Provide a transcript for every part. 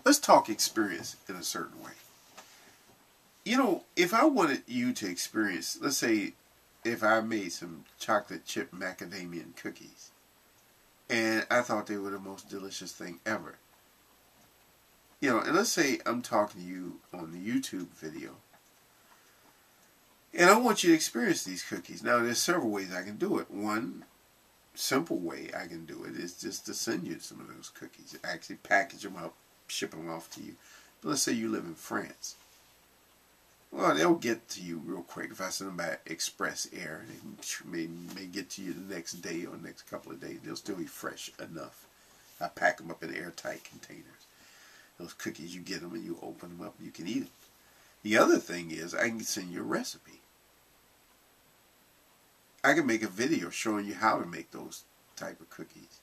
let's talk experience in a certain way. You know, if I wanted you to experience, let's say, if I made some chocolate chip macadamia cookies, and I thought they were the most delicious thing ever. You know, and let's say I'm talking to you on the YouTube video, and I want you to experience these cookies. Now, there's several ways I can do it. One simple way I can do it is just to send you some of those cookies. Actually package them up, ship them off to you. But let's say you live in France. Well, they'll get to you real quick. If I send them by Express Air, they may get to you the next day or next couple of days. They'll still be fresh enough. I pack them up in airtight containers. Those cookies, you get them and you open them up and you can eat them. The other thing is I can send you a recipe. I can make a video showing you how to make those type of cookies.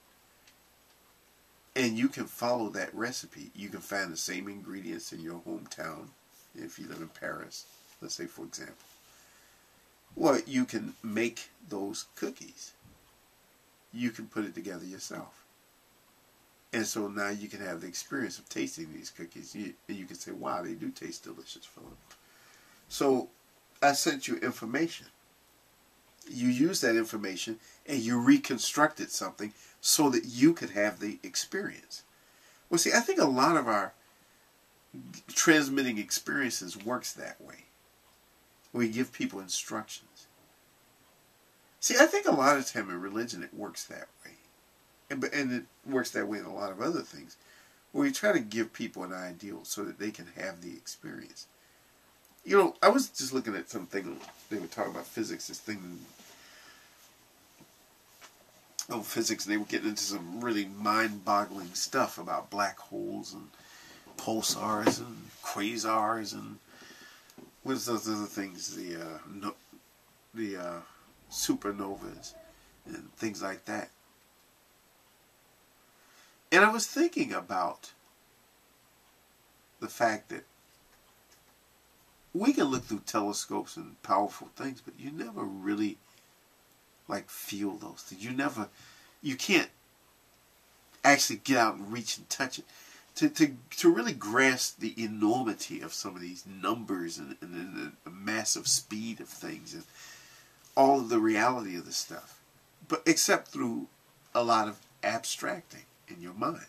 And you can follow that recipe. You can find the same ingredients in your hometown. If you live in Paris, let's say, for example. Well, you can make those cookies. You can put it together yourself. And so now you can have the experience of tasting these cookies. And you can say, wow, they do taste delicious, Philip. So I sent you information. You use that information and you reconstructed something so that you could have the experience. Well, see, I think a lot of our transmitting experiences works that way. We give people instructions. See, I think a lot of time in religion it works that way. And it works that way in a lot of other things. Where we try to give people an ideal so that they can have the experience. You know, I was just looking at something, they were talking about physics, this thing on physics, and they were getting into some really mind-boggling stuff about black holes and pulsars and quasars and what's those other things, the supernovas and things like that. And I was thinking about the fact that we can look through telescopes and powerful things, but you never really like feel those things. You can't actually get out and reach and touch it. To really grasp the enormity of some of these numbers and the massive speed of things and all of the reality of this stuff. But except through a lot of abstracting in your mind.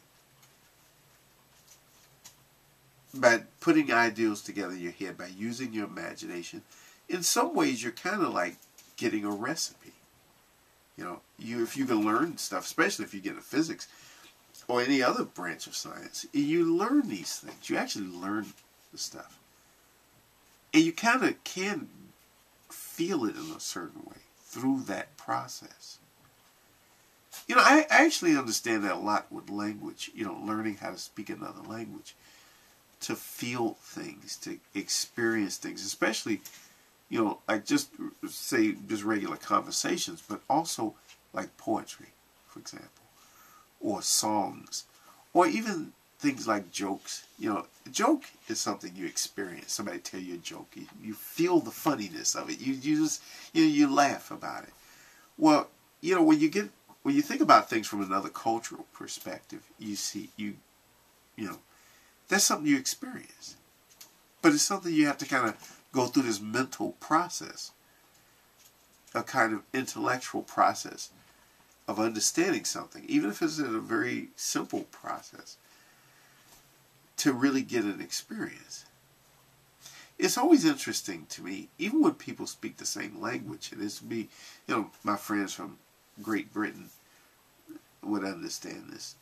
By putting ideals together in your head, by using your imagination, in some ways you're kind of like getting a recipe. You know, if you can learn stuff, especially if you get into physics or any other branch of science, you learn these things. You actually learn the stuff. And you kind of can feel it in a certain way through that process. You know, I actually understand that a lot with language, you know, learning how to speak another language. To feel things, to experience things, especially, you know, like just say just regular conversations, but also like poetry, for example, or songs, or even things like jokes. You know, a joke is something you experience. Somebody tell you a joke, you feel the funniness of it. You just, you know, you laugh about it. Well, you know, when you think about things from another cultural perspective, you know, that's something you experience. But it's something you have to kind of go through this mental process, a kind of intellectual process of understanding something, even if it's in a very simple process, to really get an experience. It's always interesting to me, even when people speak the same language, and it's me, you know, my friends from Great Britain would understand this.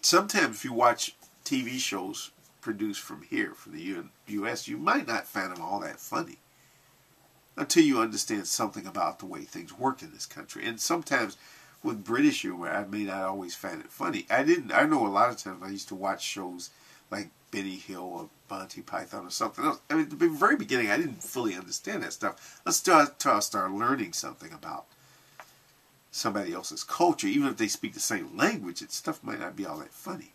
Sometimes if you watch TV shows produced from here, from the U.S., you might not find them all that funny until you understand something about the way things work in this country. And sometimes with British humor, I may not always find it funny. I know a lot of times I used to watch shows like Benny Hill or Monty Python or something else. I mean, at the very beginning, I didn't fully understand that stuff until I started learning something about somebody else's culture. Even if they speak the same language, stuff might not be all that funny.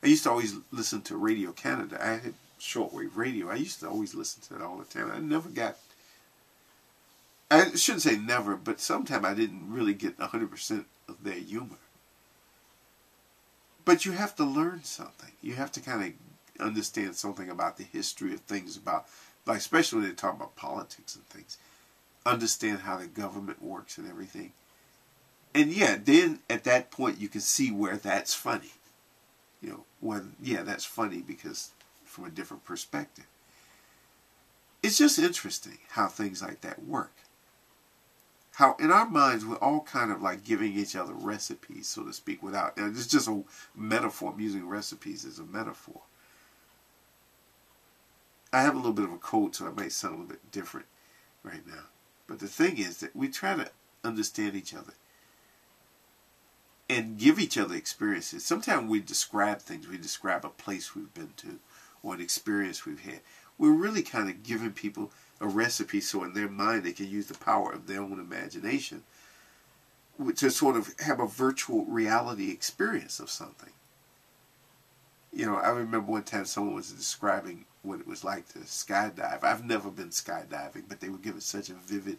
I used to always listen to Radio Canada. I had shortwave radio. I used to always listen to it all the time. I shouldn't say never, but sometimes I didn't really get 100% of their humor. But you have to learn something. You have to kind of understand something about the history of things, about, like, especially when they talk about politics and things. Understand how the government works and everything. And yeah, then at that point you can see where that's funny. You know, when, yeah, that's funny because from a different perspective. It's just interesting how things like that work. How in our minds we're all kind of like giving each other recipes, so to speak, without, and it's just a metaphor. I'm using recipes as a metaphor. I have a little bit of a cold, so I might sound a little bit different right now. But the thing is that we try to understand each other and give each other experiences. Sometimes we describe things. We describe a place we've been to or an experience we've had. We're really kind of giving people a recipe so in their mind they can use the power of their own imagination to sort of have a virtual reality experience of something. You know, I remember one time someone was describing what it was like to skydive. I've never been skydiving, but they were giving such a vivid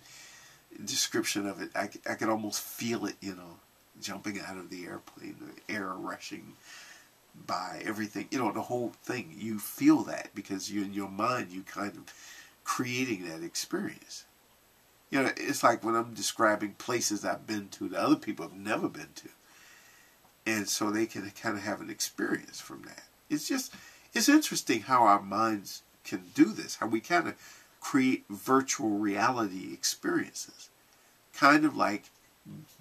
description of it. I could almost feel it, you know, jumping out of the airplane, the air rushing by, everything, you know, the whole thing. You feel that because you, in your mind, you kind of creating that experience. You know, it's like when I'm describing places I've been to that other people have never been to. And so they can kind of have an experience from that. It's just, it's interesting how our minds can do this, how we kind of create virtual reality experiences. Kind of like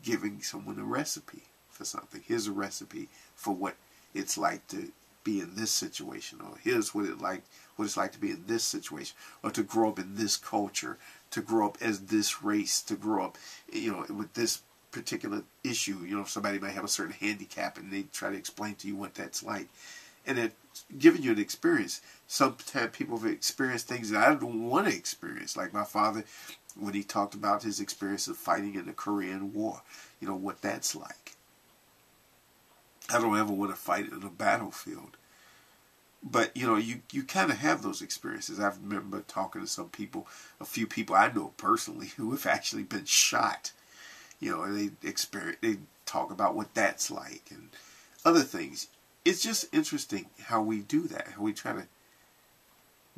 giving someone a recipe for something. Here's a recipe for what it's like to be in this situation, or here's what it's like to be in this situation, or to grow up in this culture, to grow up as this race, to grow up, you know, with this particular issue. You know, somebody might have a certain handicap and they try to explain to you what that's like. And it's giving you an experience. Sometimes people have experienced things that I don't want to experience. Like my father, when he talked about his experience of fighting in the Korean War, you know, what that's like. I don't ever want to fight in a battlefield. But, you know, you kind of have those experiences. I remember talking to some people, a few people I know personally, who have actually been shot. You know, and they talk about what that's like and other things. It's just interesting how we do that, how we try to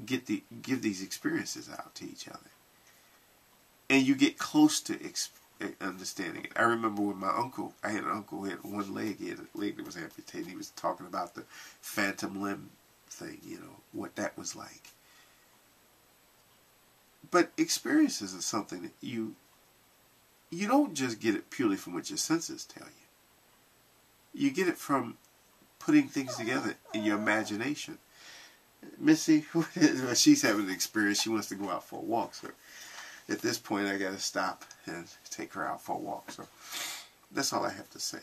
give these experiences out to each other. And you get close to understanding it. I remember when my uncle, I had an uncle who had one leg, he had a leg that was amputated. He was talking about the phantom limb thing, you know, what that was like. But experiences are something that you don't just get it purely from what your senses tell you. You get it from putting things together in your imagination. Missy, she's having an experience. She wants to go out for a walk. So at this point, I got to stop and take her out for a walk. So that's all I have to say.